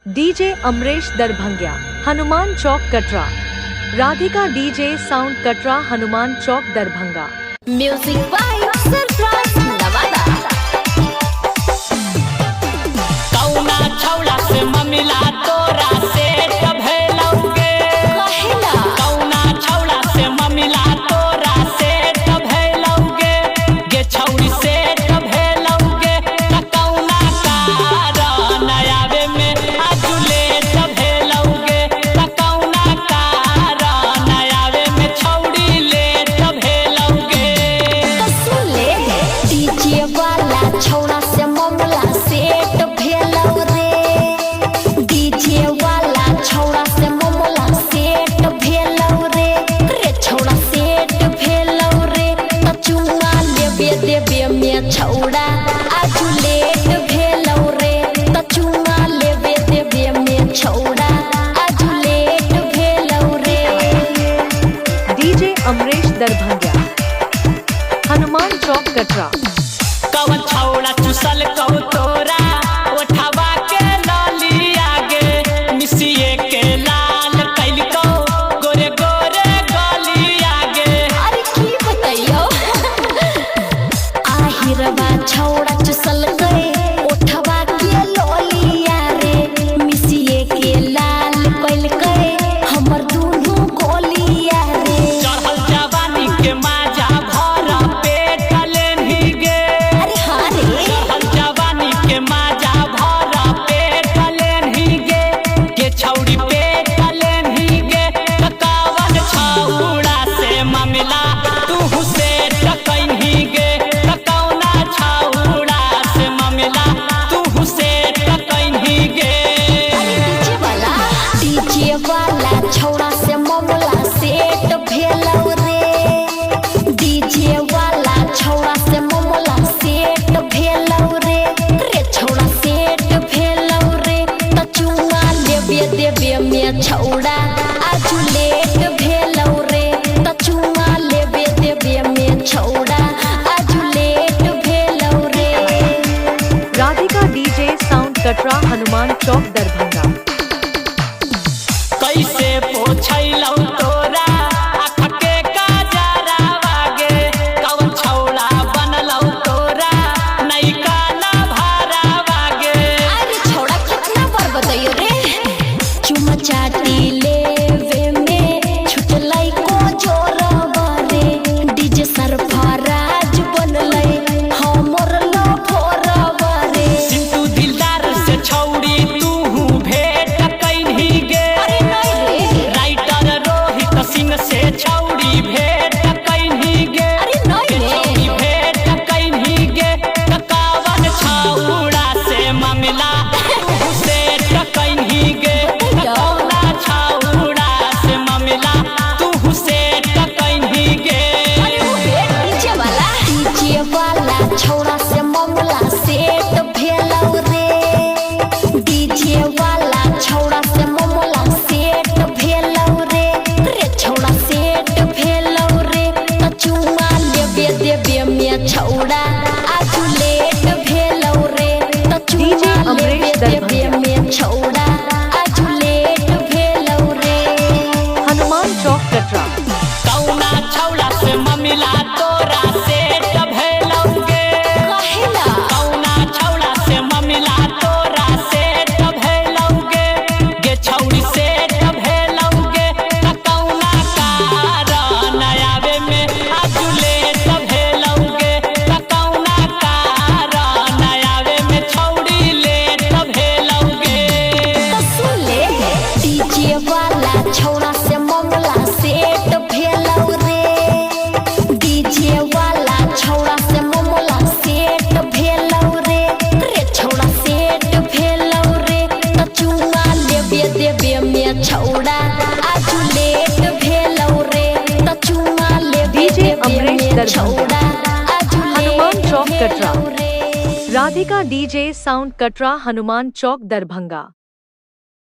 DJ Amresh दरभंगिया, हनुमान चौक कटरा। Radhika DJ sound Katra, Hanuman Chowk Darbhanga. Music by surprise Nawada. कौना छौड़ा से ममिला तोरा से भैलौगे, कौना छौड़ा से ममिला तोरा से भैलौगे, गे छौड़ी से भैलौगे, कौना कारण आवे में आजुले भैलौगे, कौना कारण आवे में छौड़ी ले भैलौगे। सुन ले डीजे वाला छौड़ा से ममला सेट भेलौ रे, डीजे वाला छौड़ा से ममला सेट भेलौ रे, रे छौड़ा सेट भेलौ रे, त चुमा लेबे देबे में छौड़ा आजू लेट भेलौ रे, त चुमा लेबे देबे में छौड़ा आजू लेट भेलौ रे। डीजे अमरेश दरभंगिया, हनुमान चौक कटरा। कौन छौड़ा चुसल कौ तोरा ओठवा के लाली आगे, मिसिए के लाल कैल कौ गोरे गोरे गली आगे। अरे की बताइयो आहिरवा छौड़ा चुसल गए ओठवा के लोलिया रे, मिसिए के लाल कैल गए हमर दुनू गोलिया रे। चढ़ल जवानी के माजा भर पेट लेन्ही गे, अरे हाँ रे चढ़ल जवानी के माजा भर पेट लेन्ही गे, के छौड़ी पेट लेन्ही गे, कवन छौड़ा से मामला तू से टकैन्ही गे, कौना छौड़ा से मामला तू से टकैन्ही गे। डीजे वाला छौड़ा से ममला सेट भेलौ रे, डीजे वाला छौड़ा से ममला सेट भेलौ रे, रे छौड़ा सेट भेलौ रे, त चुमा लेबे देबे में छौड़ा आजू लेट भेलौ रे, त चुमा लेबे देबे में छौड़ा आजू लेट भेलौ रे। Radhika DJ sound Katra, Hanuman Chowk Darbhanga. कैसे पोछैलौ तोरा आँख के काजरावा गे, कौन छौड़ा बनलौ तोरा नैका ना भरावा गे। अरे छौड़ा कितना बार बताइयो रे, चुमा चाटी लेवे में छुटलै को जोरवा रे, डीजे सरफराज बनलै हमर लफोरवा रे। सिंटू दिलदार से छौड़ी तू भेंट कैन्ही गे, अरे नहीं रे, राइटर रोहित सिंह से छौड़ी भेंट कैन्ही गे, अरे नहीं रे, छौड़ी भेंट कैन्ही गे, कवन छौड़ा से मामला तू से टकैन्ही गे, कौना छौड़ा से मामला तू से टकैन्ही गे। डीजे वाला छौड़ा से ममला सेट भेलौ रे, डीजे वाला छौड़ा से ममला सेट भेलौ रे, रे छौड़ा सेट भेलौ रे, त चुमा लेबे देबे में छौड़ा आजू लेट भेलौ रे, त डीजे चुमा अमरेश लेबे देबे दरभंगिया। में छौड़ा आजू लेट भेलौ रे। हनुमान चौक कटरा। कौना छौड़ा से ममिला तोरा से भैलौगे, कहेला कौना छौड़ा से ममिला तोरा से भैलौगे, गे छौड़ी से भैलौगे, कौना कारण आवे में आजुले भैलौगे, कौना कारण आवे में छौड़ी ले भैलौगे। सुन ले डीजे वाला छौड़ा से ममला सेट भेलौ रे, डीजे वाला छौड़ा से ममला सेट भेलौ रे, रे छौड़ा सेट भेलौ रे, त चुमा लेबे देबे में छौड़ा आजू लेट भेलौ रे, त चुमा लेबे डीजे देबे अमरेश में दरभंगिया, छौड़ा आजू हनुमान लेट चौक कटरा। भेलौ रे। Radhika DJ sound Katra, Hanuman Chowk Darbhanga.